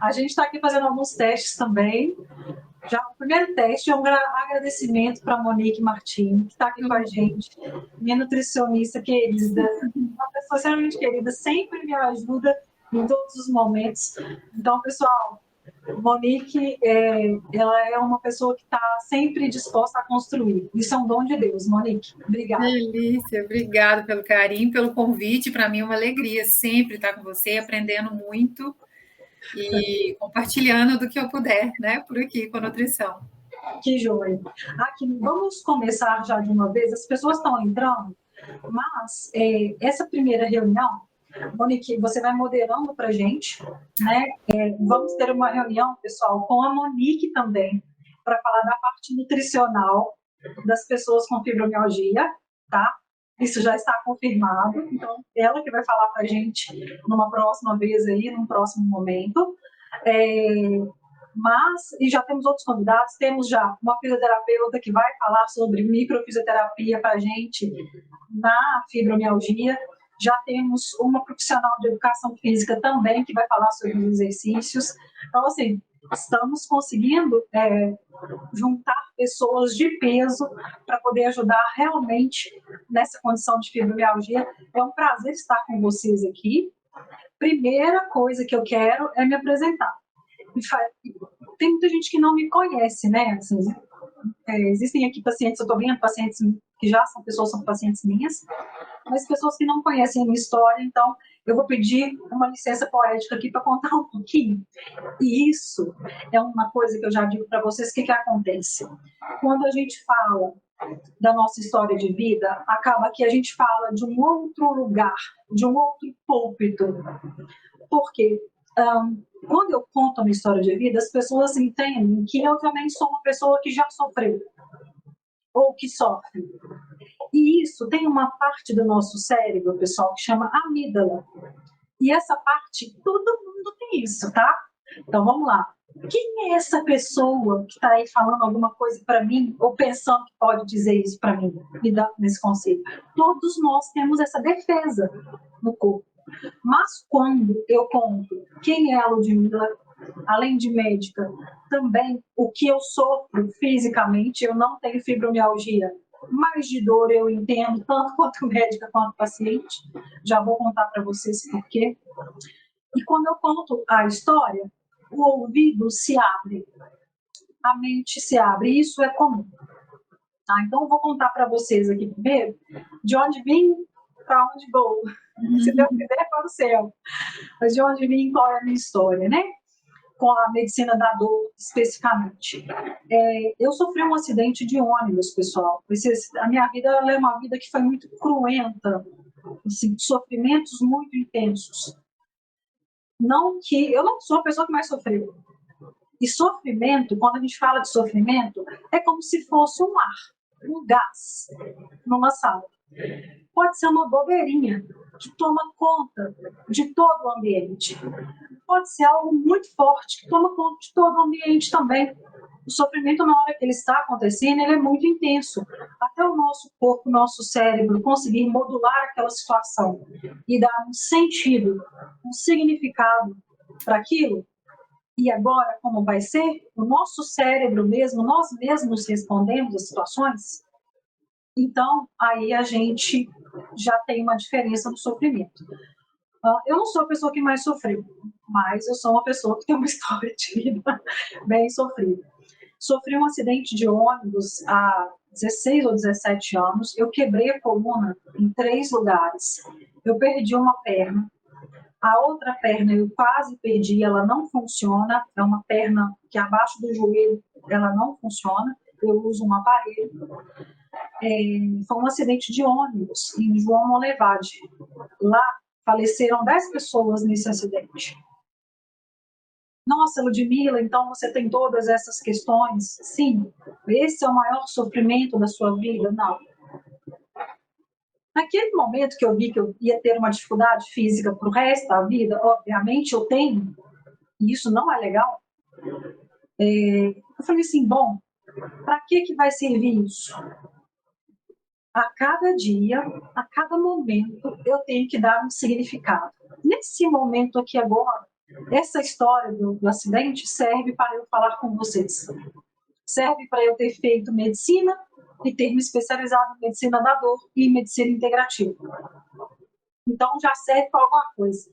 A gente está aqui fazendo alguns testes também. Já o primeiro teste é um agradecimento para a Monique Martins, que está aqui com a gente, minha nutricionista querida, uma pessoa extremamente querida, sempre me ajuda em todos os momentos. Então, pessoal, Monique, ela é uma pessoa que está sempre disposta a construir. Isso é um dom de Deus, Monique. Obrigada. Delícia, obrigada pelo carinho, pelo convite. Para mim é uma alegria sempre estar com você, aprendendo muito e compartilhando do que eu puder, né, por aqui com a nutrição. Que joia. Aqui, vamos começar já de uma vez. As pessoas estão entrando, mas essa primeira reunião, Monique, você vai moderando para a gente, né? Vamos ter uma reunião, pessoal, com a Monique também, para falar da parte nutricional das pessoas com fibromialgia, tá? Isso já está confirmado, então ela que vai falar para a gente numa próxima vez aí, num próximo momento. E já temos outros convidados, temos já uma fisioterapeuta que vai falar sobre microfisioterapia para a gente na fibromialgia, já temos uma profissional de educação física também que vai falar sobre os exercícios. Então, assim, estamos conseguindo juntar pessoas de peso para poder ajudar realmente nessa condição de fibromialgia. É um prazer estar com vocês aqui. Primeira coisa que eu quero é me apresentar. Tem muita gente que não me conhece, né? Assim, existem aqui pacientes, eu estou vendo pacientes que já são pessoas, são pacientes minhas, mas pessoas que não conhecem a minha história, então eu vou pedir uma licença poética aqui para contar um pouquinho. E isso é uma coisa que eu já digo para vocês, o que acontece? Quando a gente fala da nossa história de vida, acaba que a gente fala de um outro lugar, de um outro púlpito. Por quê? Quando eu conto a minha história de vida, as pessoas entendem que eu também sou uma pessoa que já sofreu ou que sofre. E isso tem uma parte do nosso cérebro, pessoal, que chama amígdala. E essa parte, todo mundo tem isso, tá? Então vamos lá. Quem é essa pessoa que está aí falando alguma coisa para mim ou pensando que pode dizer isso para mim, me dá nesse conselho? Todos nós temos essa defesa no corpo. Mas quando eu conto quem é a Ludmila, além de médica, também o que eu sofro fisicamente, eu não tenho fibromialgia, mas de dor eu entendo, tanto quanto médica quanto paciente. Já vou contar para vocês por quê. E quando eu conto a história, o ouvido se abre, a mente se abre, isso é comum. Tá? Então eu vou contar para vocês aqui primeiro de onde vim, para onde vou. Se Deus quiser, para o céu. Mas de onde vim, qual é a minha história, né? Com a medicina da dor, especificamente. Eu sofri um acidente de ônibus, pessoal. A minha vida é uma vida que foi muito cruenta, assim, sofrimentos muito intensos. Não que eu não sou a pessoa que mais sofreu. E sofrimento, quando a gente fala de sofrimento, é como se fosse um ar, um gás numa sala. Pode ser uma bobeirinha que toma conta de todo o ambiente. Pode ser algo muito forte que toma conta de todo o ambiente também. O sofrimento, na hora que ele está acontecendo, ele é muito intenso. Até o nosso corpo, o nosso cérebro conseguir modular aquela situação e dar um sentido, um significado para aquilo. E agora, como vai ser? O nosso cérebro mesmo, nós mesmos respondemos às situações. Então, aí a gente já tem uma diferença no sofrimento. Eu não sou a pessoa que mais sofreu, mas eu sou uma pessoa que tem uma história de vida bem sofrida. Sofri um acidente de ônibus há 16 ou 17 anos. Eu quebrei a coluna em 3 lugares. Eu perdi uma perna. A outra perna eu quase perdi, ela não funciona. É uma perna que abaixo do joelho ela não funciona. Eu uso um aparelho. Foi um acidente de ônibus em João Molevade. Lá faleceram 10 pessoas nesse acidente. Nossa, Ludmila, então você tem todas essas questões? Sim. Esse é o maior sofrimento da sua vida? Não. Naquele momento que eu vi que eu ia ter uma dificuldade física para o resto da vida, obviamente eu tenho, e isso não é legal, eu falei assim, bom, para que vai servir isso? A cada dia, a cada momento, eu tenho que dar um significado. Nesse momento aqui agora, essa história do acidente serve para eu falar com vocês. Serve para eu ter feito medicina e ter me especializado em medicina da dor e em medicina integrativa. Então, já serve para alguma coisa.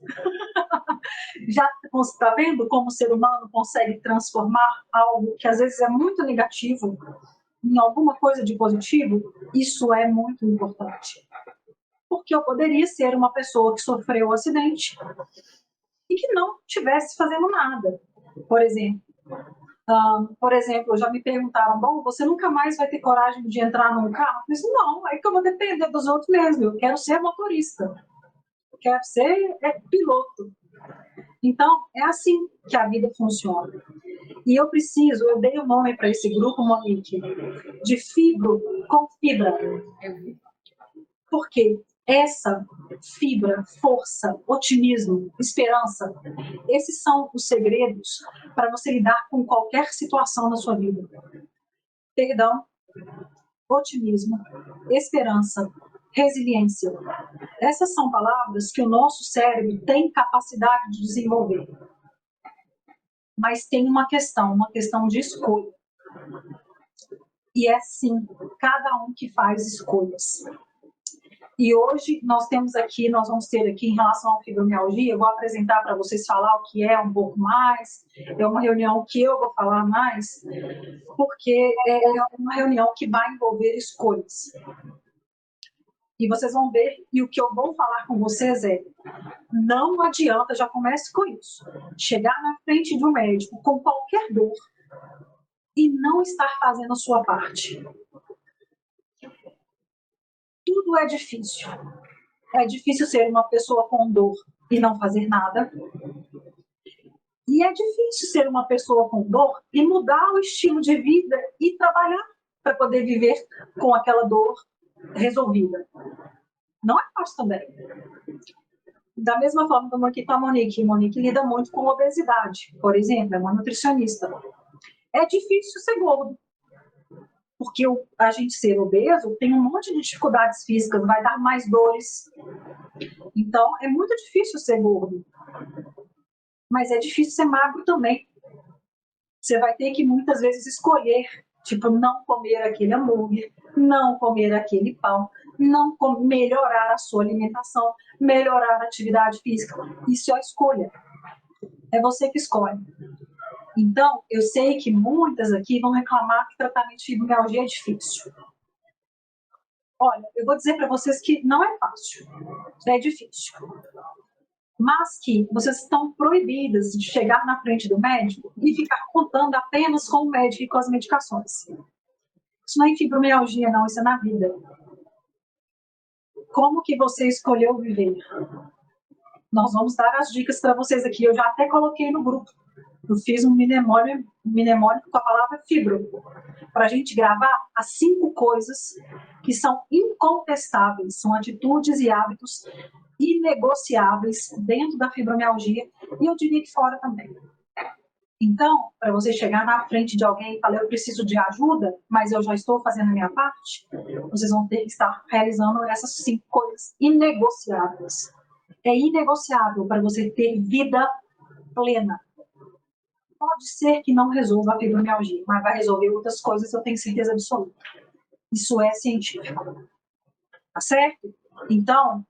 Já está vendo como o ser humano consegue transformar algo que às vezes é muito negativo em alguma coisa de positivo? Isso é muito importante. Porque eu poderia ser uma pessoa que sofreu um acidente e que não estivesse fazendo nada. Por exemplo, já me perguntaram, bom, você nunca mais vai ter coragem de entrar num carro? Eu disse, não, é que eu vou depender dos outros mesmo, eu quero ser motorista, eu quero ser piloto. Então, é assim que a vida funciona. E eu dei o nome para esse grupo, Monique, de Fibro com Fibra. Porque essa fibra, força, otimismo, esperança, esses são os segredos para você lidar com qualquer situação na sua vida. Perdão, otimismo, esperança, resiliência. Essas são palavras que o nosso cérebro tem capacidade de desenvolver. Mas tem uma questão de escolha. E é sim, cada um que faz escolhas. E hoje nós vamos ter aqui em relação à fibromialgia, eu vou apresentar para vocês falar o que é um pouco mais, é uma reunião que eu vou falar mais, porque é uma reunião que vai envolver escolhas. E vocês vão ver, e o que eu vou falar com vocês é, não adianta, já comece com isso, chegar na frente de um médico com qualquer dor e não estar fazendo a sua parte. Tudo é difícil. É difícil ser uma pessoa com dor e não fazer nada. E é difícil ser uma pessoa com dor e mudar o estilo de vida e trabalhar para poder viver com aquela dor resolvida. Não é fácil também. Da mesma forma como aqui com a Monique. Monique lida muito com obesidade, por exemplo, é uma nutricionista. É difícil ser gordo. Porque a gente ser obeso tem um monte de dificuldades físicas, vai dar mais dores. Então, é muito difícil ser gordo. Mas é difícil ser magro também. Você vai ter que muitas vezes escolher, tipo, não comer aquele hambúrguer, não comer aquele pão, não melhorar a sua alimentação, melhorar a atividade física. Isso é a escolha. É você que escolhe. Então, eu sei que muitas aqui vão reclamar que tratamento de fibromialgia é difícil. Olha, eu vou dizer para vocês que não é fácil, é difícil. Mas que vocês estão proibidas de chegar na frente do médico e ficar contando apenas com o médico e com as medicações. Isso não é fibromialgia, não, isso é na vida. Como que você escolheu viver? Nós vamos dar as dicas para vocês aqui, eu já até coloquei no grupo. Eu fiz um mnemônico com a palavra fibro, para a gente gravar as 5 coisas que são incontestáveis, são atitudes e hábitos inegociáveis dentro da fibromialgia e eu diria que fora também. Então, para você chegar na frente de alguém e falar, eu preciso de ajuda, mas eu já estou fazendo a minha parte, vocês vão ter que estar realizando essas 5 coisas inegociáveis. É inegociável para você ter vida plena. Pode ser que não resolva a fibromialgia, mas vai resolver outras coisas, eu tenho certeza absoluta. Isso é científico. Tá certo? Então,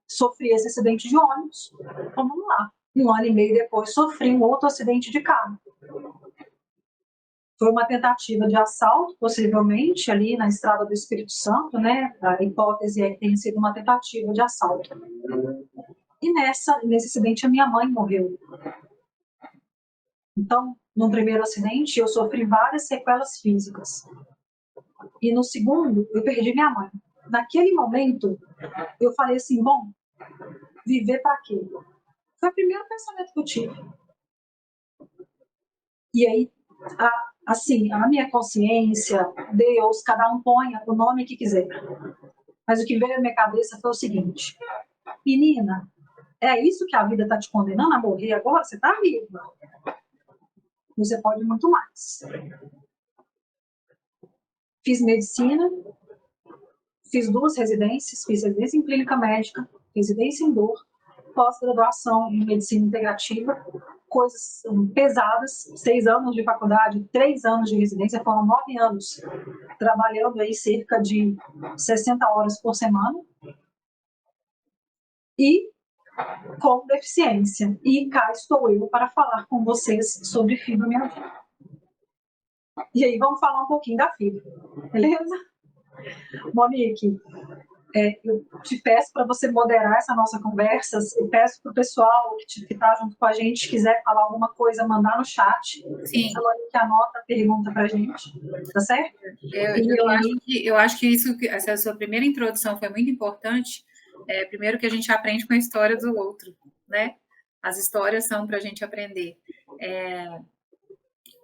sofri esse acidente de ônibus. Então, vamos lá. 1 ano e meio depois, sofri um outro acidente de carro. Foi uma tentativa de assalto, possivelmente, ali na estrada do Espírito Santo, né? A hipótese é que tenha sido uma tentativa de assalto. E nesse acidente, a minha mãe morreu. Então, no primeiro acidente, eu sofri várias sequelas físicas. E no segundo, eu perdi minha mãe. Naquele momento, eu falei assim, bom, viver para quê? Foi o primeiro pensamento que eu tive. E aí, assim, a minha consciência, Deus, cada um ponha o nome que quiser. Mas o que veio na minha cabeça foi o seguinte, menina, é isso que a vida está te condenando a morrer agora? Você está viva. Você pode muito mais. Fiz medicina, fiz 2 residências, fiz residência em clínica médica, residência em dor, pós-graduação em medicina integrativa, coisas pesadas, 6 anos de faculdade, 3 anos de residência, foram 9 anos trabalhando aí cerca de 60 horas por semana, e com deficiência. E cá estou eu para falar com vocês sobre fibromialgia. E aí, vamos falar um pouquinho da fibra, beleza? Monique, eu te peço para você moderar essa nossa conversa, eu peço para o pessoal que está junto com a gente, quiser falar alguma coisa, mandar no chat. Sim. A Monique anota a pergunta para a gente, tá certo? Eu acho que essa sua primeira introdução foi muito importante. Primeiro que a gente aprende com a história do outro, né? As histórias são para a gente aprender.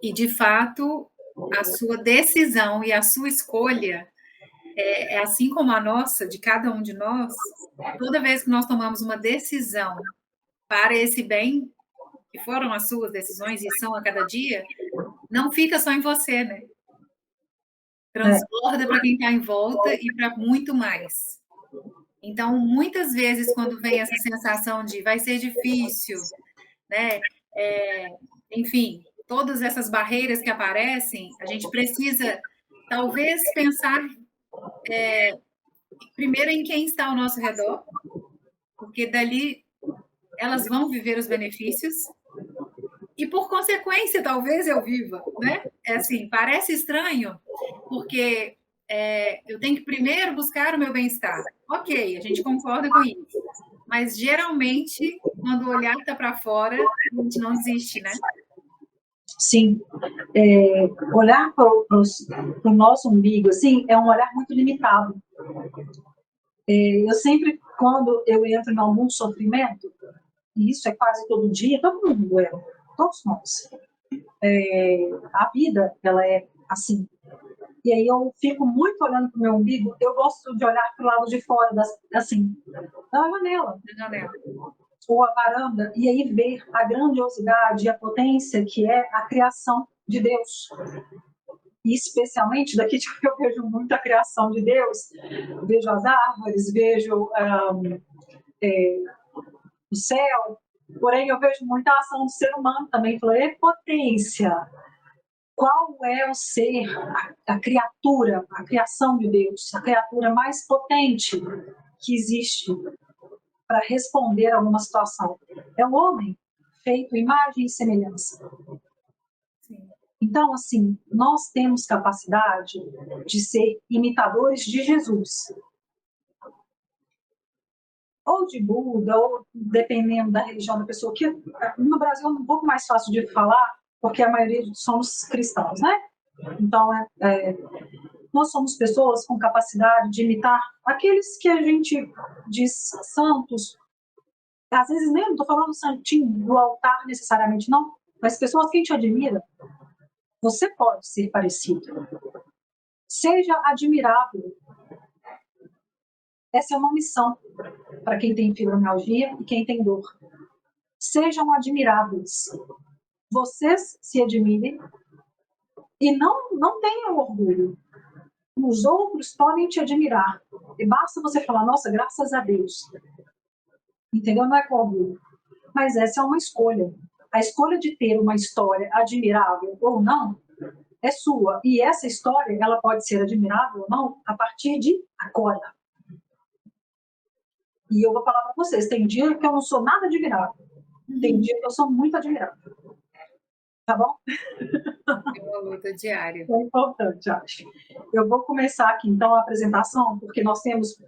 E, de fato, a sua decisão e a sua escolha é assim como a nossa, de cada um de nós, toda vez que nós tomamos uma decisão para esse bem, que foram as suas decisões e são a cada dia, não fica só em você, né? Transborda para quem está em volta e para muito mais. Então, muitas vezes, quando vem essa sensação de vai ser difícil, né? Enfim, todas essas barreiras que aparecem, a gente precisa, talvez, pensar primeiro em quem está ao nosso redor, porque dali elas vão viver os benefícios, e por consequência, talvez eu viva, né? Assim, parece estranho, porque eu tenho que primeiro buscar o meu bem-estar. Ok, a gente concorda com isso, mas geralmente, quando o olhar está para fora, a gente não desiste, né? Sim, olhar para o nosso umbigo, assim, é um olhar muito limitado. Eu sempre, quando eu entro em algum sofrimento, e isso é quase todo dia, todo mundo todos nós. A vida, ela é assim. E aí eu fico muito olhando para o meu umbigo, eu gosto de olhar para o lado de fora, assim, da janela. Ou a varanda, e aí ver a grandiosidade e a potência que é a criação de Deus. E especialmente daqui eu vejo muito a criação de Deus, vejo as árvores, vejo o céu, porém eu vejo muita ação do ser humano também, falei, potência. Qual é o ser, a criatura, a criação de Deus, a criatura mais potente que existe para responder a alguma situação? É o homem, feito imagem e semelhança. Sim. Então, assim, nós temos capacidade de ser imitadores de Jesus. Ou de Buda, ou dependendo da religião da pessoa, que no Brasil é um pouco mais fácil de falar, porque a maioria somos cristãos, né? Então, nós somos pessoas com capacidade de imitar aqueles que a gente diz santos. Às vezes nem estou falando santinho do altar necessariamente, não, mas pessoas que a gente admira. Você pode ser parecido. Seja admirável. Essa é uma missão para quem tem fibromialgia e quem tem dor. Sejam admiráveis. Vocês se admirem e não tenham orgulho. Os outros podem te admirar. E basta você falar, nossa, graças a Deus. Entendeu? Não é com orgulho. Mas essa é uma escolha. A escolha de ter uma história admirável ou não é sua. E essa história, ela pode ser admirável ou não a partir de agora. E eu vou falar para vocês, tem dia que eu não sou nada admirável. Tem dia que eu sou muito admirável. Tá bom? É uma luta diária. É importante, acho. Eu vou começar aqui, então, a apresentação, porque nós temos...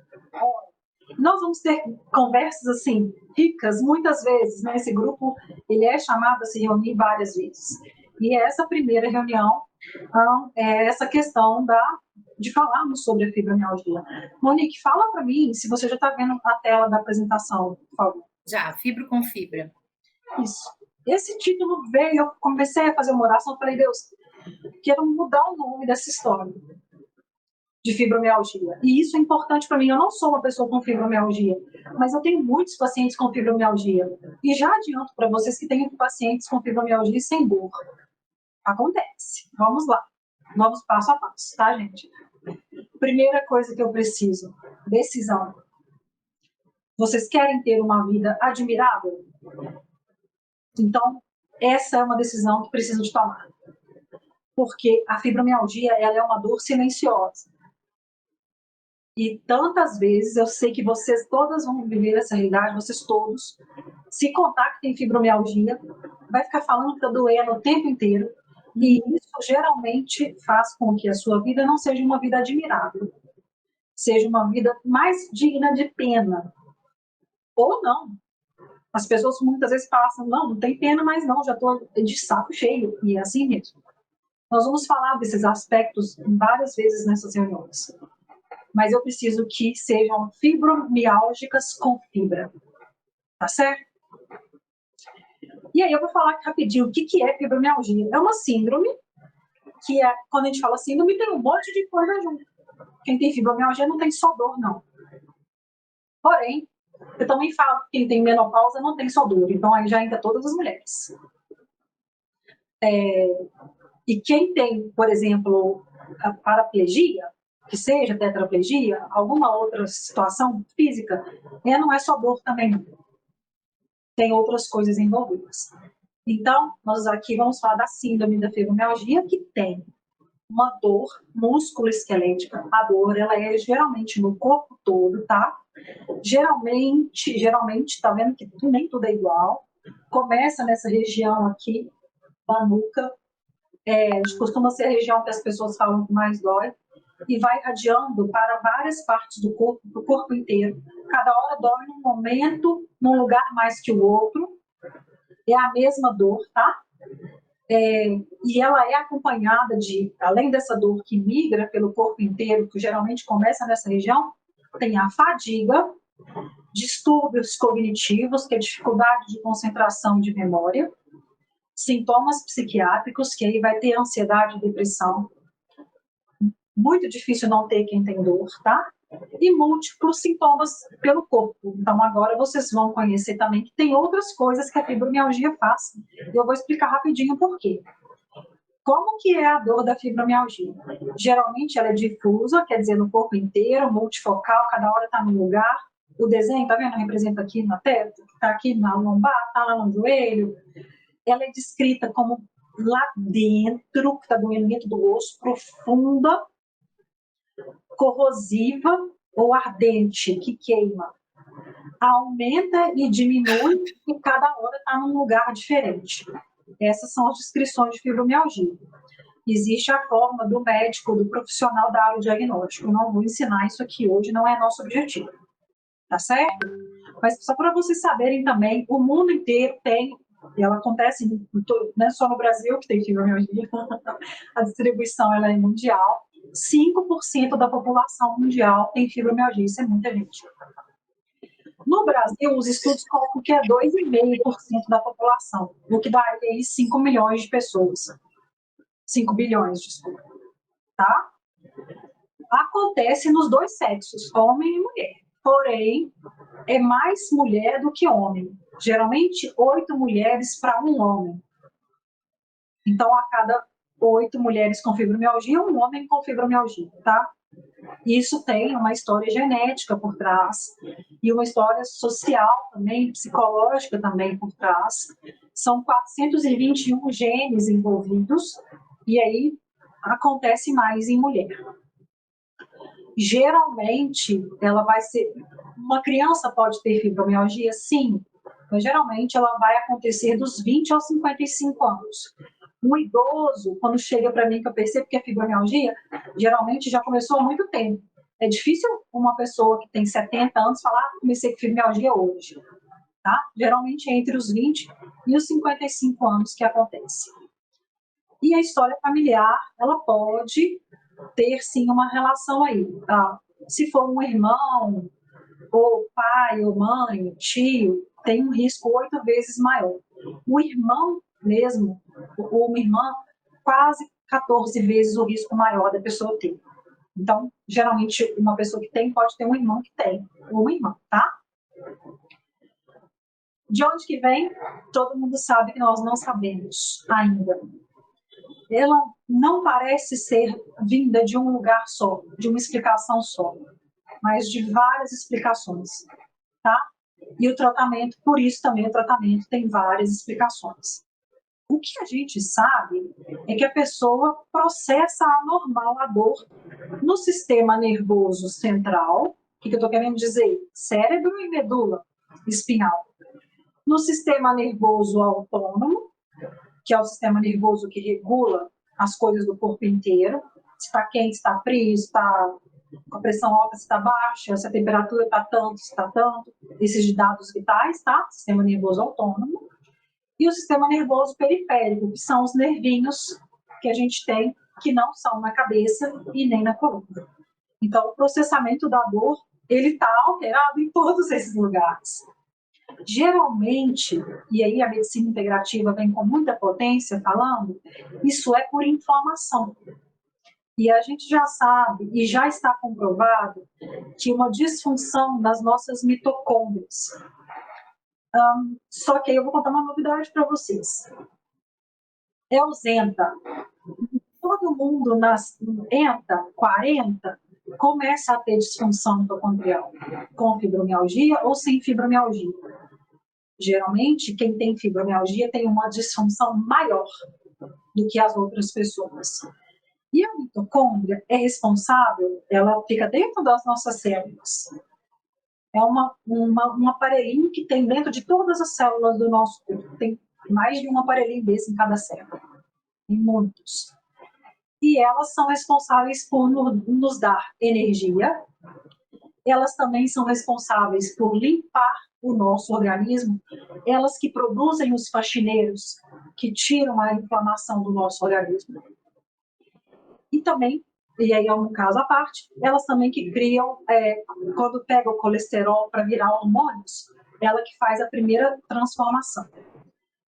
Nós vamos ter conversas, assim, ricas, muitas vezes, né? Esse grupo, ele é chamado a se reunir várias vezes. E essa primeira reunião é essa questão de falarmos sobre a fibromialgia. Monique, fala para mim se você já está vendo a tela da apresentação, por favor. Já, Fibro com Fibra. Isso. Esse título veio, eu comecei a fazer uma oração, eu falei, Deus, quero mudar o nome dessa história de fibromialgia. E isso é importante para mim. Eu não sou uma pessoa com fibromialgia, mas eu tenho muitos pacientes com fibromialgia. E já adianto para vocês que têm pacientes com fibromialgia sem dor. Acontece. Vamos lá. Vamos passo a passo, tá, gente? Primeira coisa que eu preciso, decisão. Vocês querem ter uma vida admirável? Então, essa é uma decisão que precisam de tomar. Porque a fibromialgia, ela é uma dor silenciosa. E tantas vezes, eu sei que vocês todas vão viver essa realidade, vocês todos, se contar que tem fibromialgia, vai ficar falando que está doendo o tempo inteiro, e isso geralmente faz com que a sua vida não seja uma vida admirável, seja uma vida mais digna de pena. Ou não. As pessoas muitas vezes passam, não tem pena, mas não, já estou de saco cheio, e é assim mesmo. Nós vamos falar desses aspectos várias vezes nessas reuniões. Mas eu preciso que sejam fibromiálgicas com fibra. Tá certo? E aí eu vou falar rapidinho o que é fibromialgia. É uma síndrome que, quando a gente fala síndrome, tem um monte de coisa junto. Quem tem fibromialgia não tem só dor, não. Porém, eu também falo que quem tem menopausa não tem só dor. Então aí já entra todas as mulheres. E quem tem, por exemplo, a paraplegia, que seja tetraplegia, alguma outra situação física, não é só dor também. Tem outras coisas envolvidas. Então, nós aqui vamos falar da síndrome da fibromialgia, que tem uma dor musculoesquelética. A dor, ela é geralmente no corpo todo, tá? Geralmente, tá vendo que nem tudo é igual. Começa nessa região aqui, da nuca, costuma ser a região que as pessoas falam que mais dói, e vai radiando para várias partes do corpo inteiro. Cada hora dói num momento, num lugar mais que o outro. É a mesma dor, tá? E ela é acompanhada de, além dessa dor que migra pelo corpo inteiro, que geralmente começa nessa região, tem a fadiga, distúrbios cognitivos, que é dificuldade de concentração e de memória, sintomas psiquiátricos, que aí vai ter ansiedade e depressão. Muito difícil não ter quem tem dor, tá? E múltiplos sintomas pelo corpo. Então, agora vocês vão conhecer também que tem outras coisas que a fibromialgia faz. E eu vou explicar rapidinho por quê. Como que é a dor da fibromialgia? Geralmente ela é difusa, quer dizer, no corpo inteiro, multifocal, cada hora está num lugar. O desenho, tá vendo? Representa aqui na testa, está aqui na lombar, está lá no joelho. Ela é descrita como lá dentro, que está doendo dentro do osso, profunda, corrosiva ou ardente, que queima. Aumenta e diminui e cada hora está num lugar diferente. Essas são as descrições de fibromialgia. Existe a forma do médico, do profissional da área diagnóstico. Eu não vou ensinar isso aqui hoje, não é nosso objetivo. Tá certo? Mas só para vocês saberem também, o mundo inteiro tem, e ela acontece, não é só no Brasil que tem fibromialgia, a distribuição ela é mundial. 5% da população mundial tem fibromialgia, isso é muita gente. No Brasil, os estudos colocam que é 2,5% da população, o que dá aí 5 milhões de pessoas. 5 bilhões, desculpa. Tá? Acontece nos dois sexos, homem e mulher. Porém, é mais mulher do que homem. Geralmente, 8 mulheres para um homem. Então, a cada 8 mulheres com fibromialgia, um homem com fibromialgia, tá? Isso tem uma história genética por trás e uma história social também, psicológica também por trás. São 421 genes envolvidos e aí acontece mais em mulher. Geralmente, ela vai ser... Uma criança pode ter fibromialgia? Sim, mas geralmente ela vai acontecer dos 20 aos 55 anos. Um idoso, quando chega para mim que eu percebo que é fibromialgia, geralmente já começou há muito tempo. É difícil uma pessoa que tem 70 anos falar, comecei com fibromialgia hoje. Tá? Geralmente é entre os 20 e os 55 anos que acontece. E a história familiar, ela pode ter sim uma relação aí. Tá? Se for um irmão, ou pai, ou mãe, tio, tem um risco 8 vezes maior. O irmão mesmo, ou uma irmã, quase 14 vezes o risco maior da pessoa ter. Então, geralmente, uma pessoa que tem pode ter um irmão que tem, ou uma irmã, tá? De onde que vem? Todo mundo sabe que nós não sabemos ainda. Ela não parece ser vinda de um lugar só, de uma explicação só, mas de várias explicações. tá? E o tratamento, por isso também o tratamento tem várias explicações. O que a gente sabe é que a pessoa processa anormal a dor no sistema nervoso central. O que eu estou querendo dizer? Cérebro e medula espinhal. No sistema nervoso autônomo, que é o sistema nervoso que regula as coisas do corpo inteiro, se está quente, se está frio, se está com a pressão alta, se está baixa, se a temperatura está tanto, se está tanto, esses dados vitais, tá? Sistema nervoso autônomo. E o sistema nervoso periférico, que são os nervinhos que a gente tem, que não são na cabeça e nem na coluna. Então, o processamento da dor, ele está alterado em todos esses lugares. Geralmente, e aí a medicina integrativa vem com muita potência falando, isso é por inflamação. E a gente já sabe, e já está comprovado, que uma disfunção nas nossas mitocôndrias. Só que aí eu vou contar uma novidade para vocês. É o Zenta. Todo mundo nas ENTA 40 começa a ter disfunção mitocondrial, com fibromialgia ou sem fibromialgia. Geralmente, quem tem fibromialgia tem uma disfunção maior do que as outras pessoas. E a mitocôndria é responsável, ela fica dentro das nossas células. É um aparelhinho que tem dentro de todas as células do nosso corpo. Tem mais de um aparelhinho desse em cada célula. Tem muitos. E elas são responsáveis por nos dar energia. Elas também são responsáveis por limpar o nosso organismo. Elas que produzem os faxineiros que tiram a inflamação do nosso organismo. E também, e aí é um caso à parte, elas também que criam, quando pega o colesterol para virar hormônios, ela que faz a primeira transformação.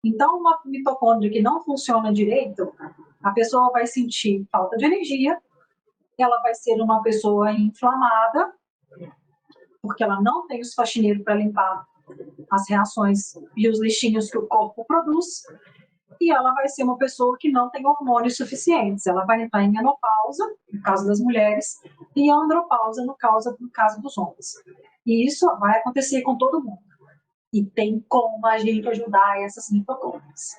Então, uma mitocôndria que não funciona direito, a pessoa vai sentir falta de energia, ela vai ser uma pessoa inflamada, porque ela não tem os faxineiros para limpar as reações e os lixinhos que o corpo produz, e ela vai ser uma pessoa que não tem hormônios suficientes. Ela vai entrar em menopausa, no caso das mulheres, e andropausa, no caso dos homens. E isso vai acontecer com todo mundo. E tem como a gente ajudar essas mitocôndrias.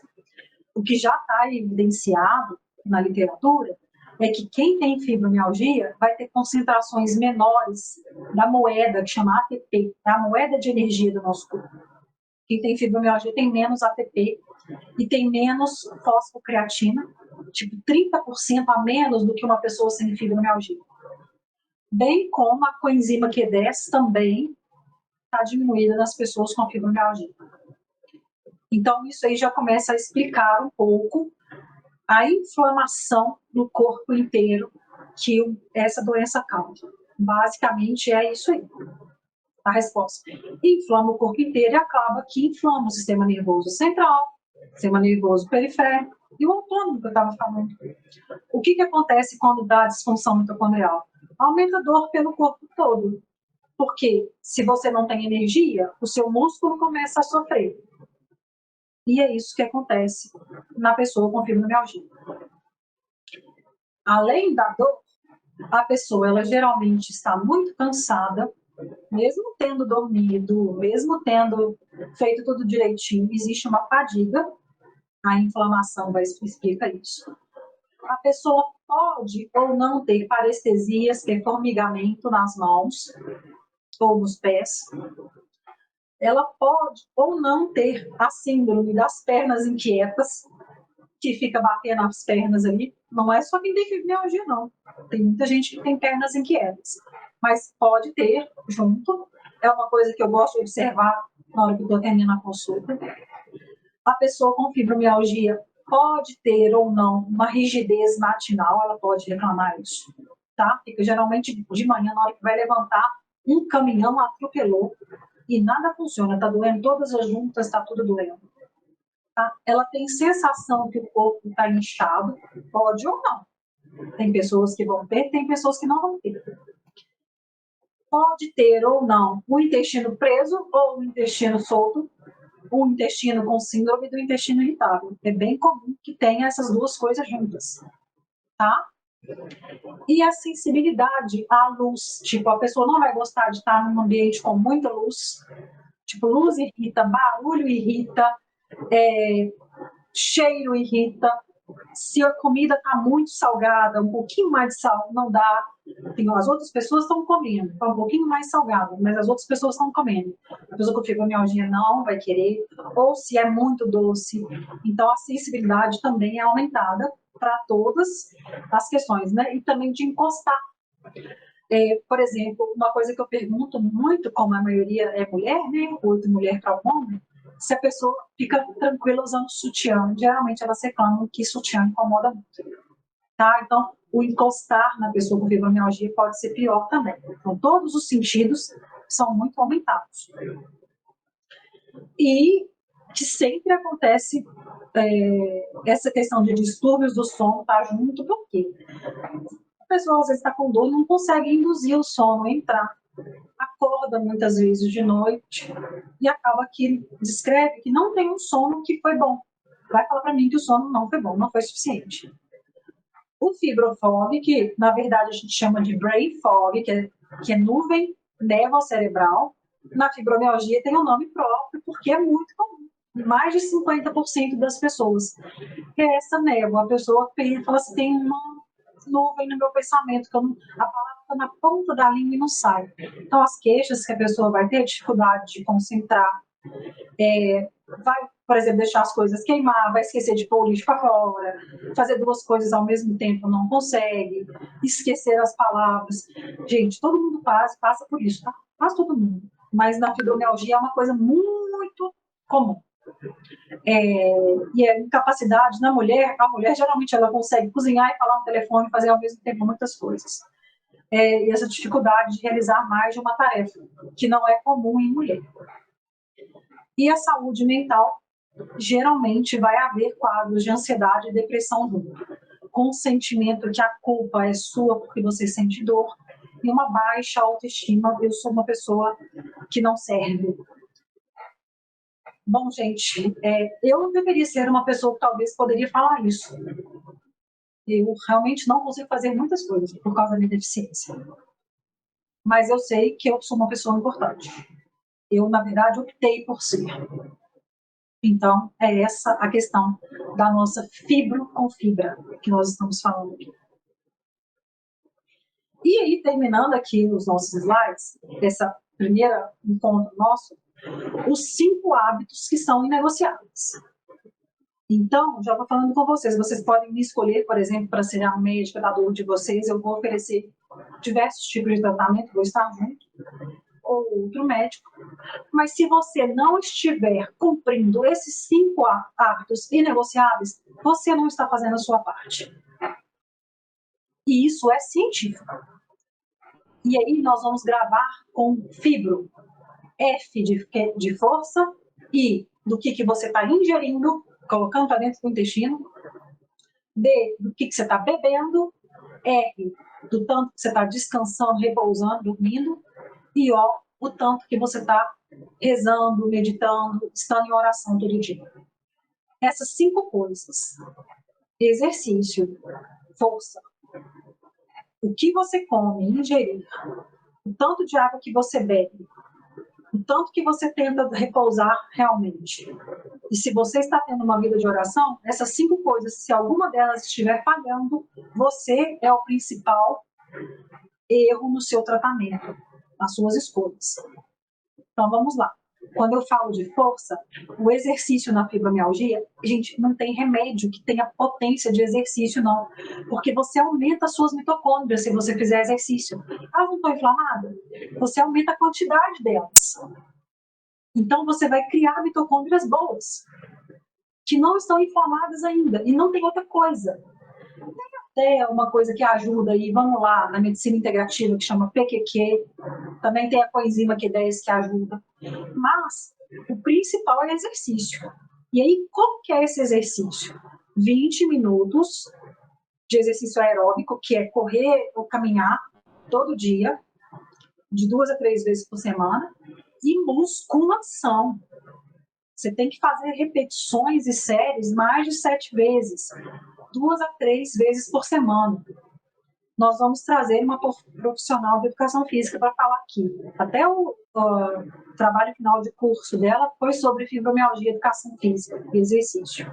O que já está evidenciado na literatura é que quem tem fibromialgia vai ter concentrações menores da moeda, que chama ATP, a moeda de energia do nosso corpo. Quem tem fibromialgia tem menos ATP e tem menos fosfocreatina, tipo 30% a menos do que uma pessoa sem fibromialgia. Bem como a coenzima Q10 também está diminuída nas pessoas com fibromialgia. Então, isso aí já começa a explicar um pouco a inflamação no corpo inteiro que essa doença causa. Basicamente, é isso aí. A resposta. Inflama o corpo inteiro e acaba que inflama o sistema nervoso central, sistema nervoso periférico e o autônomo que eu estava falando. O que acontece quando dá disfunção mitocondrial? Aumenta a dor pelo corpo todo. Porque se você não tem energia, o seu músculo começa a sofrer. E é isso que acontece na pessoa com fibromialgia. Além da dor, a pessoa ela geralmente está muito cansada, mesmo tendo dormido, mesmo tendo feito tudo direitinho, existe uma fadiga, a inflamação vai explicar isso. A pessoa pode ou não ter parestesias, que é formigamento nas mãos ou nos pés. Ela pode ou não ter a síndrome das pernas inquietas, que fica batendo as pernas ali. Não é só quem tem fibromialgia, não. Tem muita gente que tem pernas inquietas. Mas pode ter junto. É uma coisa que eu gosto de observar na hora que eu estou atendendo a consulta. A pessoa com fibromialgia pode ter ou não uma rigidez matinal, ela pode reclamar isso. Tá? Fica geralmente de manhã, na hora que vai levantar, um caminhão atropelou e nada funciona. Está doendo todas as juntas, está tudo doendo. Tá? Ela tem sensação que o corpo está inchado, pode ou não. Tem pessoas que vão ter, tem pessoas que não vão ter. Pode ter ou não o intestino preso ou o intestino solto, o intestino com síndrome do intestino irritável. É bem comum que tenha essas duas coisas juntas. Tá? E a sensibilidade à luz, tipo, a pessoa não vai gostar de estar num ambiente com muita luz, tipo, luz irrita, barulho irrita, cheiro irrita. Se a comida está muito salgada, um pouquinho mais de sal não dá. As outras pessoas estão comendo, está um pouquinho mais salgado, mas as outras pessoas estão comendo. A pessoa com fibromialgia não vai querer, ou se é muito doce. Então, a sensibilidade também é aumentada para todas as questões, né? E também de encostar. Por exemplo, uma coisa que eu pergunto muito, como a maioria é mulher, né? Ou de mulher para homem, se a pessoa fica tranquila usando sutiã. Geralmente elas reclamam que sutiã incomoda muito. Tá? Então, o encostar na pessoa com fibromialgia pode ser pior também. Então, todos os sentidos são muito aumentados. E que sempre acontece essa questão de distúrbios do sono tá junto, por quê? A pessoa às vezes está com dor e não consegue induzir o sono a entrar. Acorda muitas vezes de noite e acaba que descreve que não tem um sono que foi bom. Vai falar para mim que o sono não foi bom, não foi suficiente. O fibrofog, que na verdade a gente chama de brain fog, que é nuvem névoa cerebral, na fibromialgia tem um nome próprio, porque é muito comum. Mais de 50% das pessoas. É essa névoa, a pessoa fala assim, tem uma nuvem no meu pensamento, que a palavra está na ponta da língua e não sai. Então, as queixas que a pessoa vai ter, dificuldade de concentrar, vai, por exemplo, deixar as coisas queimar, vai esquecer de pôr o lixo para fora, fazer duas coisas ao mesmo tempo não consegue, esquecer as palavras. Gente, todo mundo passa por isso, tá? Quase todo mundo. Mas na fibromialgia é uma coisa muito comum. E a incapacidade na mulher, a mulher geralmente ela consegue cozinhar e falar no telefone, fazer ao mesmo tempo muitas coisas. E essa dificuldade de realizar mais de uma tarefa, que não é comum em mulher. E a saúde mental, geralmente vai haver quadros de ansiedade e depressão junto, com o sentimento que a culpa é sua porque você sente dor, e uma baixa autoestima, eu sou uma pessoa que não serve. Bom, gente, eu deveria ser uma pessoa que talvez poderia falar isso. Eu realmente não consigo fazer muitas coisas por causa da minha deficiência. Mas eu sei que eu sou uma pessoa importante. Eu, na verdade, optei por ser. Então, é essa a questão da nossa fibro com fibra que nós estamos falando aqui. E aí, terminando aqui os nossos slides, essa primeira encontro nosso, os 5 hábitos que são inegociáveis. Então, já vou falando com vocês. Vocês podem me escolher, por exemplo, para ser a médica da dor de vocês. Eu vou oferecer diversos tipos de tratamento, vou estar junto, ou outro médico. Mas se você não estiver cumprindo esses 5 hábitos inegociáveis, você não está fazendo a sua parte. E isso é científico. E aí nós vamos gravar com fibro. F de força, I do que você está ingerindo, colocando para dentro do intestino, D do que você está bebendo, R do tanto que você está descansando, repousando, dormindo, e o tanto que você está rezando, meditando, estando em oração todo dia. Essas 5 coisas, exercício, força, o que você come, ingerir, o tanto de água que você bebe, o tanto que você tenta repousar realmente. E se você está tendo uma vida de oração, essas 5 coisas, se alguma delas estiver falhando, você é o principal erro no seu tratamento, nas suas escolhas. Então, vamos lá. Quando eu falo de força, o exercício na fibromialgia, gente, não tem remédio que tenha potência de exercício, não. Porque você aumenta as suas mitocôndrias se você fizer exercício. Elas não estão inflamadas? Você aumenta a quantidade delas. Então, você vai criar mitocôndrias boas, que não estão inflamadas ainda. E não tem outra coisa. Tem até uma coisa que ajuda aí, vamos lá, na medicina integrativa, que chama PQQ. Também tem a coenzima Q10 que ajuda. Mas o principal é exercício. E aí, como que é esse exercício? 20 minutos de exercício aeróbico, que é correr ou caminhar todo dia, de 2 a 3 vezes por semana, e musculação. Você tem que fazer repetições e séries mais de 7 vezes, 2 a 3 vezes por semana. nós vamos trazer uma profissional de educação física para falar aqui. Até o trabalho final de curso dela foi sobre fibromialgia, educação física e exercício.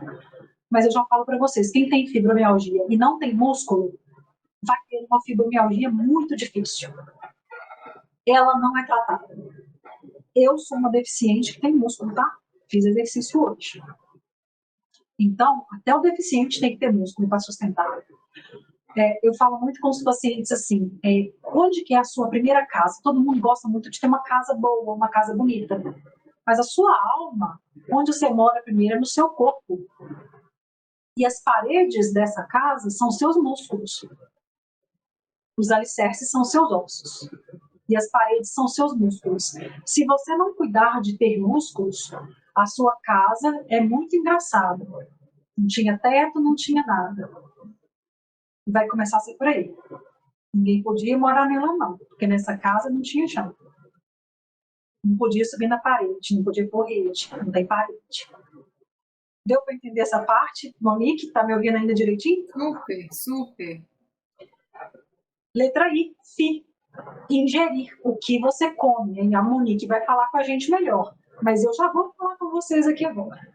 Mas eu já falo para vocês, quem tem fibromialgia e não tem músculo, vai ter uma fibromialgia muito difícil. Ela não é tratada. Eu sou uma deficiente que tem músculo, tá? Fiz exercício hoje. Então, até o deficiente tem que ter músculo para sustentar. Eu falo muito com os pacientes assim, onde que é a sua primeira casa? Todo mundo gosta muito de ter uma casa boa, uma casa bonita. Mas a sua alma, onde você mora primeiro, é no seu corpo. E as paredes dessa casa são seus músculos. Os alicerces são seus ossos. E as paredes são seus músculos. Se você não cuidar de ter músculos, a sua casa é muito engraçada. Não tinha teto, não tinha nada. Vai começar a ser por aí. Ninguém podia morar nela, não, porque nessa casa não tinha chão. Não podia subir na parede, não podia pôr rede, não tem parede. Deu para entender essa parte? Monique, tá me ouvindo ainda direitinho? Super, super. Letra I, FI. Ingerir o que você come. Hein? A Monique vai falar com a gente melhor, mas eu já vou falar com vocês aqui agora.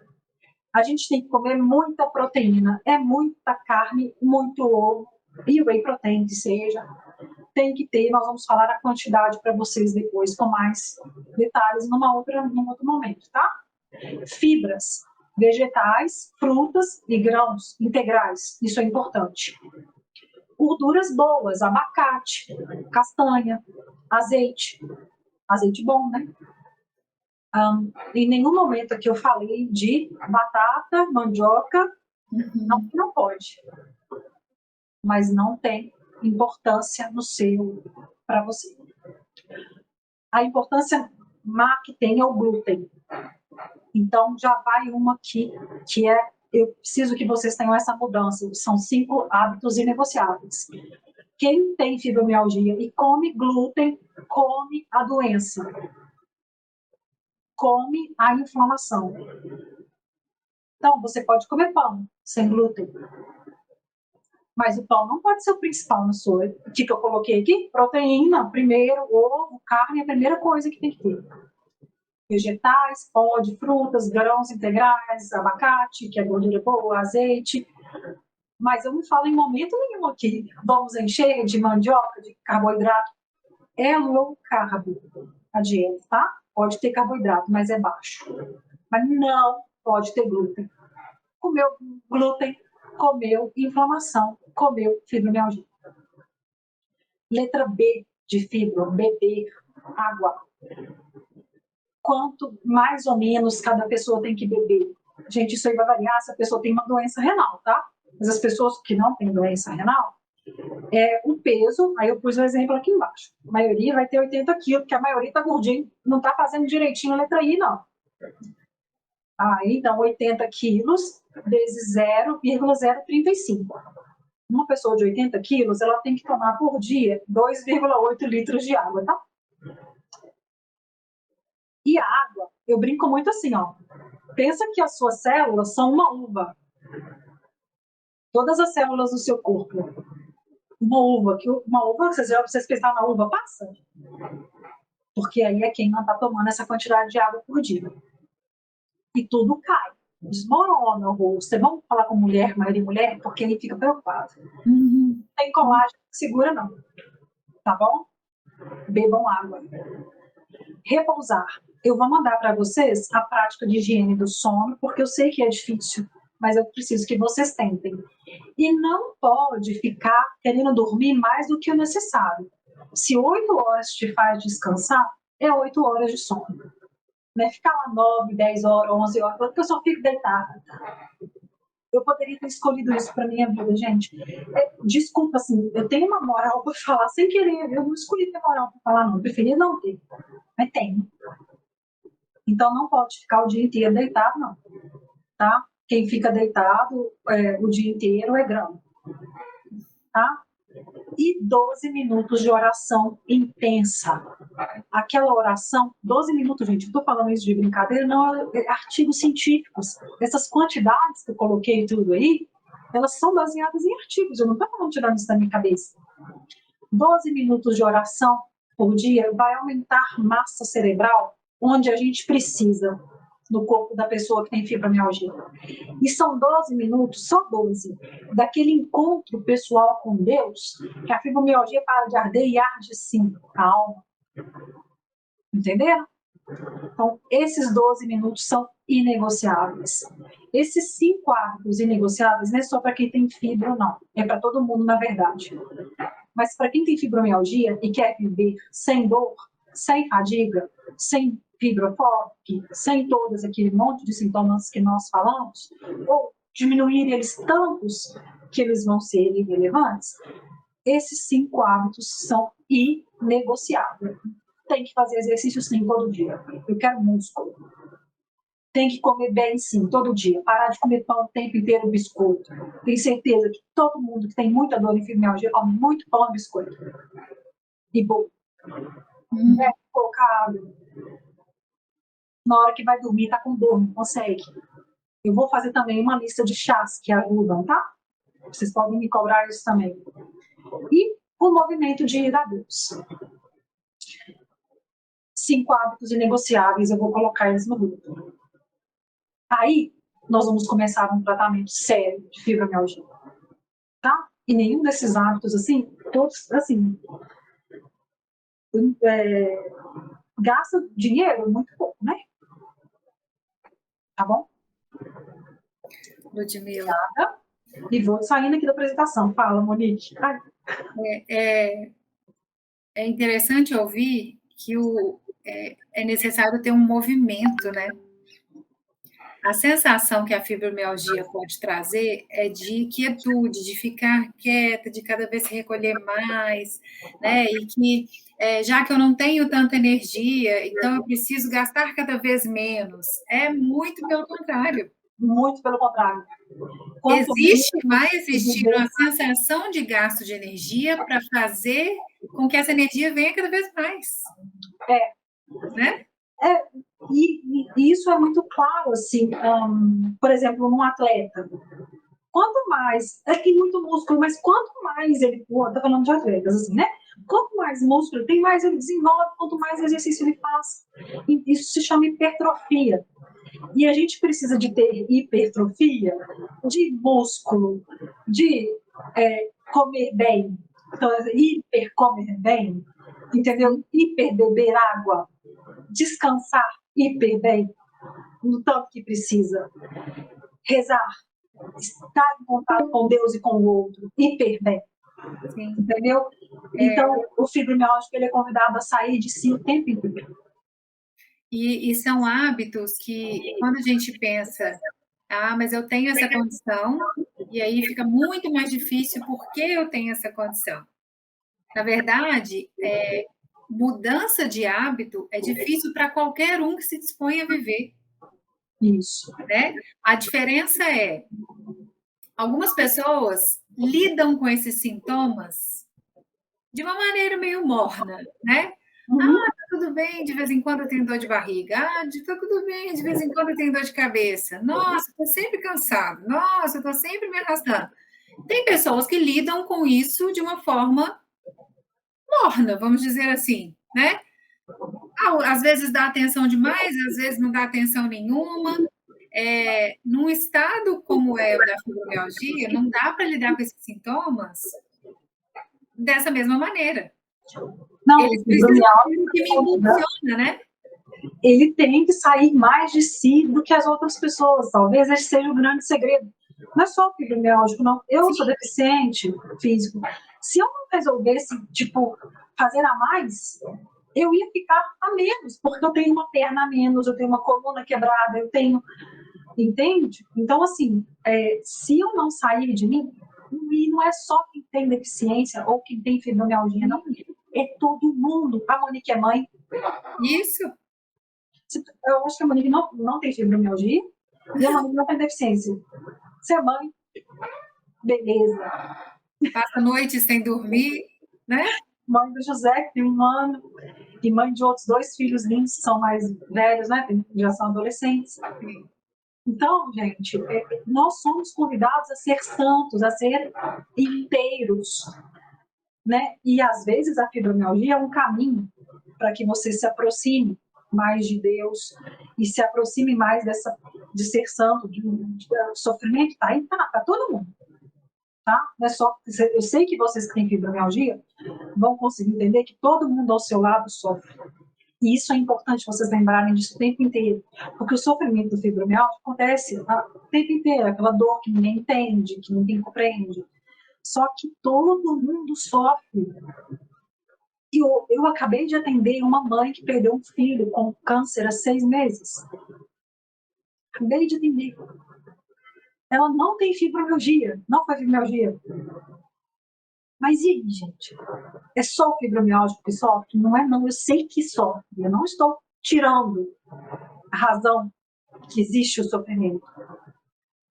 A gente tem que comer muita proteína, é muita carne, muito ovo, e whey protein que seja. Tem que ter, nós vamos falar a quantidade para vocês depois, com mais detalhes num outro momento, tá? Fibras, vegetais, frutas e grãos integrais, isso é importante. Gorduras boas, abacate, castanha, azeite bom, né? Em nenhum momento aqui eu falei de batata, mandioca, não pode. Mas não tem importância no seu para você. A importância que tem é o glúten. Então já vai uma aqui, que eu preciso que vocês tenham essa mudança. São 5 hábitos inegociáveis. Quem tem fibromialgia e come glúten, come a doença. Come a inflamação. Então, você pode comer pão sem glúten. Mas o pão não pode ser o principal no seu. O que eu coloquei aqui? Proteína, primeiro, ovo, carne é a primeira coisa que tem que ter. Vegetais, pode, frutas, grãos integrais, abacate, que é gordura boa, azeite. Mas eu não falo em momento nenhum aqui, vamos encher de mandioca, de carboidrato. É low carb a dieta, tá? Pode ter carboidrato, mas é baixo. Mas não pode ter glúten. Comeu glúten, comeu inflamação, comeu fibromialgia. Letra B de fibro, beber água. Quanto mais ou menos cada pessoa tem que beber? Gente, isso aí vai variar se a pessoa tem uma doença renal, tá? Mas as pessoas que não têm doença renal, o peso, aí eu pus um exemplo aqui embaixo. A maioria vai ter 80 quilos, porque a maioria tá gordinho, não tá fazendo direitinho a letra I, não. Então, 80 quilos vezes 0,035. Uma pessoa de 80 quilos, ela tem que tomar por dia 2,8 litros de água, tá? E a água, eu brinco muito assim, ó. Pensa que as suas células são uma uva. Todas as células do seu corpo. Uma uva, vocês pensaram na uva passa? Porque aí é quem não está tomando essa quantidade de água por dia. E tudo cai. Desmorona o rosto. Vamos falar com mulher, maioria mulher, porque ele fica preocupado. Não tem colágeno que segura, não. Tá bom? Bebam água. Repousar. Eu vou mandar para vocês a prática de higiene do sono, porque eu sei que é difícil, mas eu preciso que vocês tentem. E não pode ficar querendo dormir mais do que o necessário. Se 8 horas te faz descansar, é 8 horas de sono. Não é ficar lá 9, 10 horas, 11 horas, porque eu só fico deitada. Eu poderia ter escolhido isso para minha vida, gente. Desculpa, assim, eu tenho uma moral para falar sem querer. Eu não escolhi ter moral para falar, não. Eu preferia não ter. Mas tenho. Então, não pode ficar o dia inteiro deitado, não. Tá? Quem fica deitado o dia inteiro é grão. Tá? E 12 minutos de oração intensa. Aquela oração, 12 minutos, gente, eu estou falando isso de brincadeira, não, artigos científicos. Essas quantidades que eu coloquei tudo aí, elas são baseadas em artigos, eu não estou falando tirando isso da minha cabeça. 12 minutos de oração por dia vai aumentar massa cerebral onde a gente precisa no corpo da pessoa que tem fibromialgia. E são 12 minutos, só 12, daquele encontro pessoal com Deus, que a fibromialgia para de arder e arde sim a alma. Entenderam? Então, esses 12 minutos são inegociáveis. Esses 5 hábitos inegociáveis não é só para quem tem fibro, não. É para todo mundo, na verdade. Mas para quem tem fibromialgia e quer viver sem dor, sem fadiga, sem fibrofoque, sem todos aquele monte de sintomas que nós falamos, ou diminuir eles tantos que eles vão ser irrelevantes, esses 5 hábitos são inegociáveis. Tem que fazer exercício sim todo dia. Eu quero músculo. Tem que comer bem sim, todo dia. Parar de comer pão o tempo inteiro, biscoito. Tenho certeza que todo mundo que tem muita dor em fibromialgia come muito pão e biscoito. E bolo. Colocar água. Na hora que vai dormir, tá com dor, não consegue. Eu vou fazer também uma lista de chás que ajudam, tá? Vocês podem me cobrar isso também. E o movimento de ir a Deus. 5 hábitos inegociáveis, eu vou colocar eles no grupo. Aí, nós vamos começar um tratamento sério de fibromialgia. Tá? E nenhum desses hábitos, assim, todos, assim, gasta dinheiro muito pouco, né? Tá bom? Ludmila. E vou saindo aqui da apresentação. Fala, Monique. É interessante ouvir que é necessário ter um movimento, né? A sensação que a fibromialgia pode trazer é de quietude, de ficar quieta, de cada vez se recolher mais, né? E que, já que eu não tenho tanta energia, então eu preciso gastar cada vez menos. É muito pelo contrário. Muito pelo contrário. Vai existir uma sensação de gasto de energia para fazer com que essa energia venha cada vez mais. Né? E isso é muito claro, assim, por exemplo, num atleta. Quanto mais, tem muito músculo, mas quanto mais ele, tô falando de atletas, assim, né? Quanto mais músculo tem, mais ele desenvolve, quanto mais exercício ele faz. E isso se chama hipertrofia. E a gente precisa de ter hipertrofia de músculo, de comer bem, então, hiper comer bem, entendeu? Hiper beber água, descansar hiper bem, no tanto que precisa, rezar, estar em contato com Deus e com o outro, hiper bem. Sim. Entendeu? Então, o fibromialgico ele é convidado a sair de si o tempo inteiro. E são hábitos que, quando a gente pensa, mas eu tenho essa condição, e aí fica muito mais difícil porque eu tenho essa condição. Na verdade, mudança de hábito é difícil para qualquer um que se dispõe a viver. Isso. Né? A diferença é, algumas pessoas lidam com esses sintomas de uma maneira meio morna, né? Tá tudo bem, de vez em quando eu tenho dor de barriga. Tá tudo bem, de vez em quando eu tenho dor de cabeça. Nossa, estou sempre cansado. Nossa, estou sempre me arrastando. Tem pessoas que lidam com isso de uma forma morna, vamos dizer assim, né? Às vezes dá atenção demais, às vezes não dá atenção nenhuma. Num estado como é o da fibromialgia, não dá para lidar com esses sintomas dessa mesma maneira. Não, ele precisa que me impulsiona, né? Ele tem que sair mais de si do que as outras pessoas. Talvez esse seja o grande segredo. Não é só o fibromialgico, não. Eu sou deficiente físico. Se eu não resolvesse, fazer a mais, eu ia ficar a menos, porque eu tenho uma perna a menos, eu tenho uma coluna quebrada, eu tenho... Entende? Então, assim, se eu não sair de mim, e não é só quem tem deficiência ou quem tem fibromialgia, não. É todo mundo. A Monique é mãe. Isso. Eu acho que a Monique não tem fibromialgia e a Monique não tem deficiência. Você é mãe. Beleza. Passa noites sem dormir, né? Mãe do José, que tem 1 ano, e mãe de outros 2 filhos lindos, que são mais velhos, né? Já são adolescentes. Sim. Então, gente, nós somos convidados a ser santos, a ser inteiros. né? E às vezes a fibromialgia é um caminho para que você se aproxime mais de Deus e se aproxime mais de ser santo, de sofrimento, tá aí para todo mundo, tá? Não é só, eu sei que vocês que têm fibromialgia vão conseguir entender que todo mundo ao seu lado sofre. E isso é importante vocês lembrarem disso o tempo inteiro, porque o sofrimento do fibromialgia acontece o tempo inteiro, aquela dor que ninguém entende, que ninguém compreende. Só que todo mundo sofre. E eu acabei de atender uma mãe que perdeu um filho com câncer há 6 meses. Acabei de atender. Ela não tem fibromialgia, não foi fibromialgia. Mas e aí, gente? É só o fibromialgia que sofre? Não é não, eu sei que sofre. Eu não estou tirando a razão que existe o sofrimento.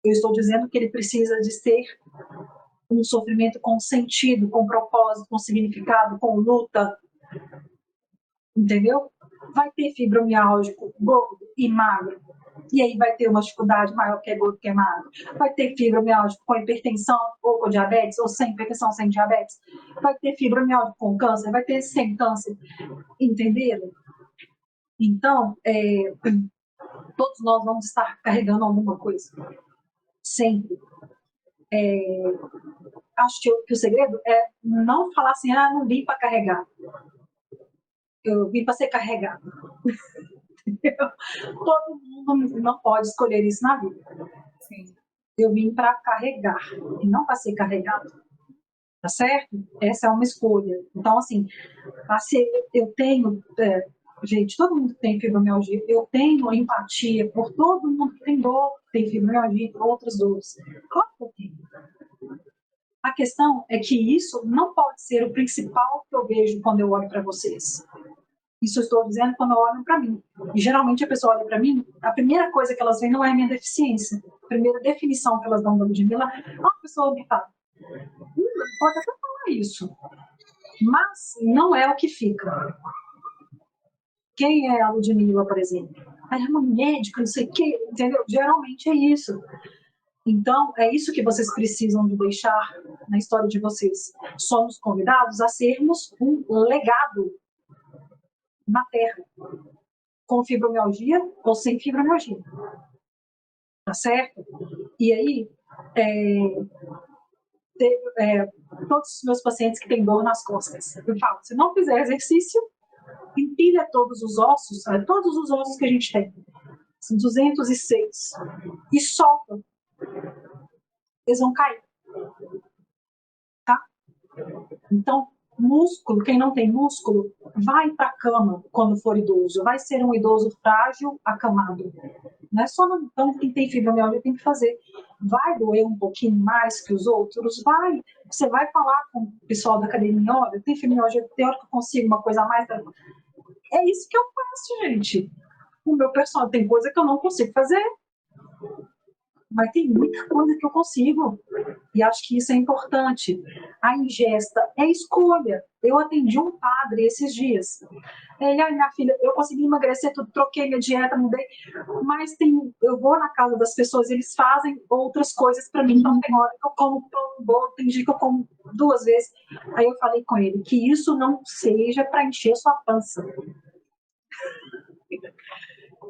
Eu estou dizendo que ele precisa de ser um sofrimento com sentido, com propósito, com significado, com luta. Entendeu? Vai ter fibromialgico gordo e magro. E aí vai ter uma dificuldade maior que é gordo que é magro. Vai ter fibromialgico com hipertensão ou com diabetes, ou sem hipertensão, sem diabetes. Vai ter fibromialgico com câncer, vai ter sem câncer. Entenderam? Então, todos nós vamos estar carregando alguma coisa. Sempre. Acho que o segredo é não falar assim, não vim para carregar. Eu vim para ser carregado. Todo mundo não pode escolher isso na vida. Sim. Eu vim para carregar e não para ser carregado. Tá certo? Essa é uma escolha. Então, assim, eu tenho. Gente, todo mundo que tem fibromialgia, eu tenho empatia por todo mundo que tem dor, que tem fibromialgia e outras dores. Claro que eu tenho. A questão é que isso não pode ser o principal que eu vejo quando eu olho para vocês. Isso eu estou dizendo quando olham para mim. E geralmente a pessoa olha para mim, a primeira coisa que elas veem não é a minha deficiência. A primeira definição que elas dão da Ludmilla é uma pessoa habitada. Pode até falar isso. Mas não é o que fica. Quem é a Ludmilla, por exemplo? Ela é uma médica, não sei o quê, entendeu? Geralmente é isso. Então, é isso que vocês precisam de deixar na história de vocês. Somos convidados a sermos um legado na Terra, com fibromialgia ou sem fibromialgia. Tá certo? E aí, todos os meus pacientes que têm dor nas costas, eu falo, se não fizer exercício, empilha todos os ossos que a gente tem, são 206, e solta. Eles vão cair. Tá? Então, músculo, quem não tem músculo, vai para a cama quando for idoso. Vai ser um idoso frágil, acamado. Não é só quem tem fibromialgia tem que fazer. Vai doer um pouquinho mais que os outros? Vai. Você vai falar com o pessoal da academia, olha, eu tenho fibromialgia, tem hora que eu consigo uma coisa a mais. É isso que eu faço, gente. O meu personal tem coisa que eu não consigo fazer. Mas tem muita coisa que eu consigo. E acho que isso é importante. A ingesta é escolha. Eu atendi um padre esses dias. Ele, minha filha, eu consegui emagrecer tudo, troquei minha dieta, mudei. Mas eu vou na casa das pessoas, eles fazem outras coisas para mim. Então tem hora que eu como pão, bolo, tem dia que eu como 2 vezes. Aí eu falei com ele que isso não seja para encher sua pança.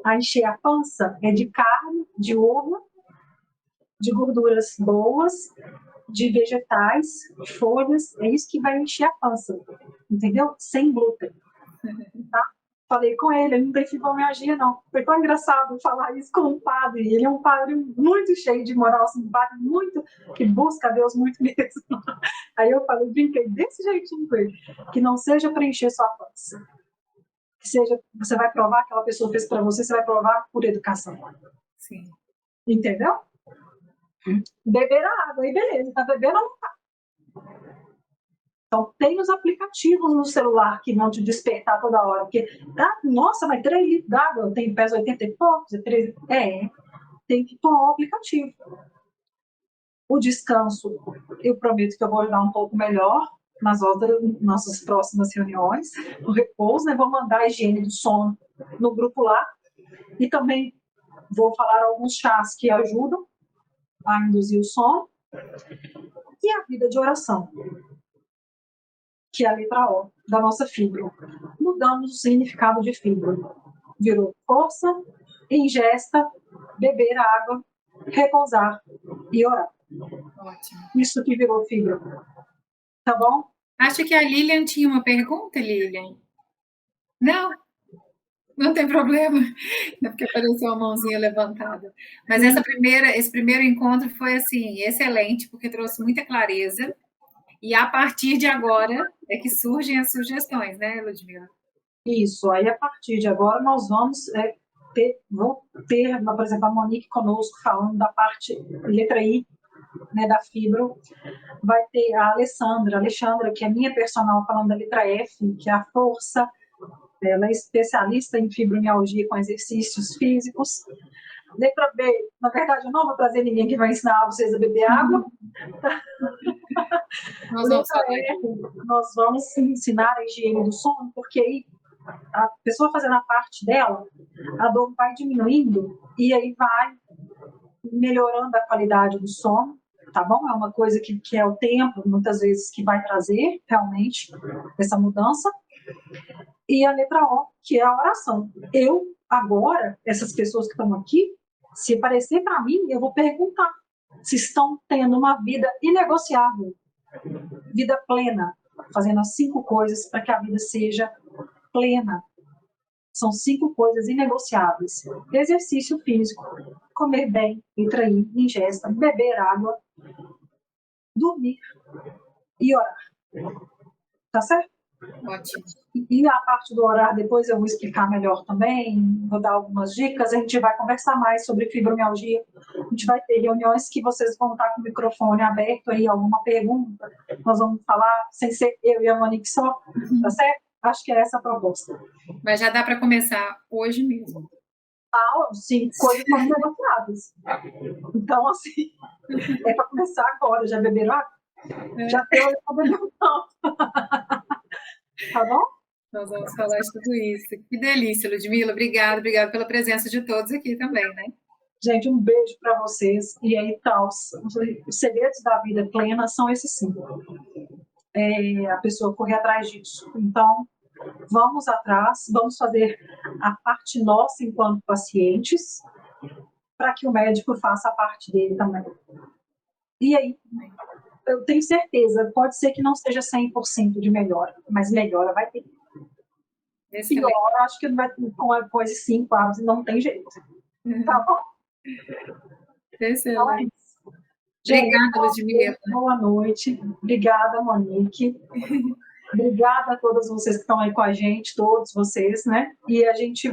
A encher a pança é de carne, de ovo, de gorduras boas, de vegetais, de folhas, é isso que vai encher a pança, entendeu? Sem glúten, tá? Falei com ele não tem fibromialgia, não. Foi tão engraçado falar isso com um padre. Ele é um padre muito cheio de moral, assim, um padre muito que busca Deus muito mesmo. Aí eu falei, brinquei desse jeitinho com ele, que não seja para encher sua pança, que seja, você vai provar que aquela pessoa fez para você, você vai provar por educação. Sim. Entendeu? Beber a água, aí beleza, tá bebendo ou não tá? Então, tem os aplicativos no celular que vão te despertar toda hora, porque, nossa, mas 3 litros d'água, eu tenho peso 80 e poucos, tem que pôr o aplicativo. O descanso, eu prometo que eu vou ajudar um pouco melhor nas nossas próximas reuniões. O repouso, né? Vou mandar a higiene do sono no grupo lá, e também vou falar alguns chás que ajudam a induzir o sono, e a vida de oração. que é a letra O da nossa fibra. Mudamos o significado de fibra. Virou força, ingesta, beber água, repousar e orar. Ótimo. Isso que virou fibra. Tá bom? Acho que a Lilian tinha uma pergunta, Lilian. Não? Não tem problema, é porque apareceu a mãozinha levantada. Mas esse primeiro encontro foi assim excelente, porque trouxe muita clareza. E a partir de agora é que surgem as sugestões, né, Ludmila? Isso. Aí a partir de agora nós vamos vou ter, por exemplo, a Monique conosco falando da parte letra I, né, da fibro. Vai ter a Alexandra, que é minha personal, falando da letra F, que é a força. Ela é especialista em fibromialgia com exercícios físicos. Letra B, na verdade, eu não vou trazer ninguém que vai ensinar vocês a beber água. Letra R, nós vamos ensinar a higiene do sono, porque aí a pessoa fazendo a parte dela, a dor vai diminuindo e aí vai melhorando a qualidade do sono, tá bom? É uma coisa que é o tempo, muitas vezes, que vai trazer realmente essa mudança. E a letra O, que é a oração. Eu, agora, essas pessoas que estão aqui, se aparecer para mim, eu vou perguntar se estão tendo uma vida inegociável, vida plena, fazendo as 5 coisas para que a vida seja plena. São 5 coisas inegociáveis: exercício físico, comer bem, letra I, ingesta, beber água, dormir e orar. Tá certo? Ótimo. E a parte do orar, depois eu vou explicar melhor também, vou dar algumas dicas, a gente vai conversar mais sobre fibromialgia, a gente vai ter reuniões que vocês vão estar com o microfone aberto aí, alguma pergunta, nós vamos falar sem ser eu e a Monique só, tá certo? Acho que é essa a proposta. Mas já dá para começar hoje mesmo. Sim, coisas não negociáveis. Então, assim, é para começar agora, já beberam água? Já tem o bebendo não. Tá bom? Nós vamos falar de tudo isso. Que delícia, Ludmila. Obrigada pela presença de todos aqui também, né? Gente, um beijo para vocês. E aí, tal, os segredos da vida plena são esses 5. A pessoa correr atrás disso. Então, vamos atrás, vamos fazer a parte nossa enquanto pacientes, para que o médico faça a parte dele também. E aí, eu tenho certeza, pode ser que não seja 100% de melhora, mas melhora vai ter. Pior, acho que vai com a coisa 5 anos, não tem jeito. Tá bom? Excelente. Obrigada, Ludmila. Boa noite. Obrigada, Monique. Obrigada a todas vocês que estão aí com a gente, todos vocês, né? E a gente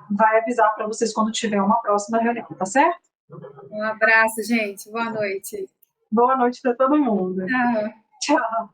vai avisar para vocês quando tiver uma próxima reunião, tá certo? Um abraço, gente. Boa noite. Boa noite para todo mundo. Tchau. Tchau.